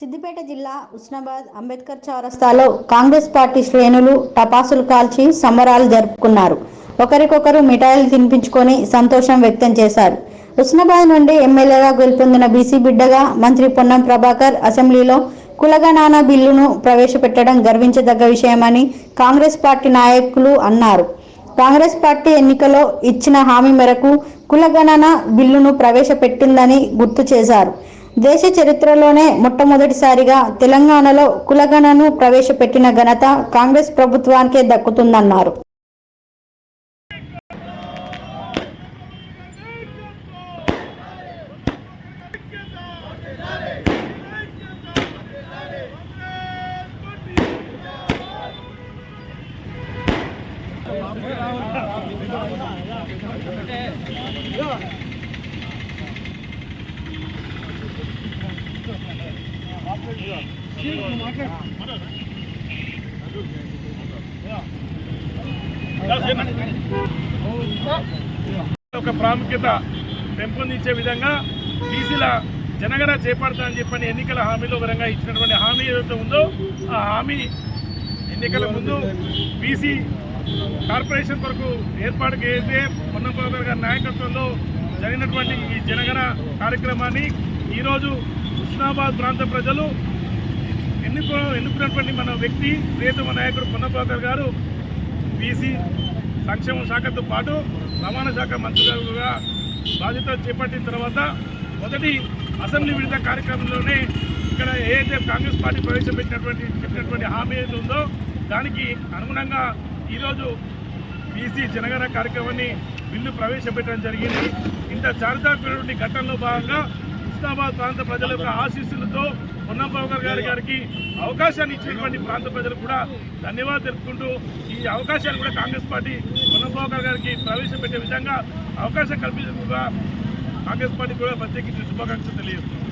సిద్దిపేట జిల్లా ఉస్నాబాద్ అంబేద్కర్ చౌరస్తాలో కాంగ్రెస్ పార్టీ శ్రేణులు టపాసులు కాల్చి సంబరాలు జరుపుకున్నారు. ఒకరికొకరు మిఠాయిలు తినిపించుకొని సంతోషం వ్యక్తం చేశారు. ఉస్నాబాద్ నుండి ఎమ్మెల్యేగా గెలుపొందిన బీసీ బిడ్డగా మంత్రి పొన్నం ప్రభాకర్ అసెంబ్లీలో కులగణన బిల్లును ప్రవేశపెట్టడం గర్వించదగ్గ విషయమని కాంగ్రెస్ పార్టీ నాయకులు అన్నారు. కాంగ్రెస్ పార్టీ ఎన్నికల్లో ఇచ్చిన హామీ మేరకు కులగణన బిల్లును ప్రవేశపెట్టిందని గుర్తు చేశారు. దేశ చరిత్రలోనే మొట్టమొదటిసారిగా తెలంగాణలో కులగణనను ప్రవేశపెట్టిన ఘనత కాంగ్రెస్ ప్రభుత్వానికే దక్కుతుందన్నారు. ఒక ప్రాముఖ్యత పెంపొందించే విధంగా బీసీల జనగణన చేపడతానని చెప్పని ఎన్నికల హామీలో విధంగా ఇచ్చినటువంటి హామీ ఏదైతే ఉందో ఆ హామీ ఎన్నికల ముందు బీసీ కార్పొరేషన్ కొరకు ఏర్పాటుకి అయితే పొన్నం ప్రభాకర్ గారి నాయకత్వంలో జరిగినటువంటి ఈ జనగణన కార్యక్రమాన్ని ఈరోజు ఉస్నాబాద్ ప్రాంత ప్రజలు ఎన్నుకున్నటువంటి మన వ్యక్తి ప్రియతమ నాయకుడు పొన్నం ప్రభాకర్ గారు బీసీ సంక్షేమ శాఖతో పాటు రవాణా శాఖ మంత్రిగా బాధ్యతలు చేపట్టిన తర్వాత మొదటి అసెంబ్లీ విడత కార్యక్రమంలోనే ఇక్కడ ఏదైతే కాంగ్రెస్ పార్టీ చెప్పినటువంటి హామీ ఏది ఉందో దానికి అనుగుణంగా ఈరోజు బీసీ జనగణన కార్యక్రమాన్ని బిల్లు ప్రవేశపెట్టడం జరిగింది. ఇంత చారిత్రాత్మకమైన ఘట్టంలో భాగంగా ఉస్నాబాద్ ప్రాంత ప్రజల యొక్క ఆశీస్సులతో పొన్నం ప్రభాకర్ గారికి అవకాశాన్ని ఇచ్చినటువంటి ప్రాంత ప్రజలకు కూడా ధన్యవాదాలు తెలుపుకుంటూ ఈ అవకాశాన్ని కూడా కాంగ్రెస్ పార్టీ పొన్నం ప్రభాకర్ గారికి ప్రవేశపెట్టే విధంగా అవకాశం కల్పించేందుకు కాంగ్రెస్ పార్టీ కూడా ప్రత్యేకించి శుభాకాంక్షలు తెలియజేస్తుంది.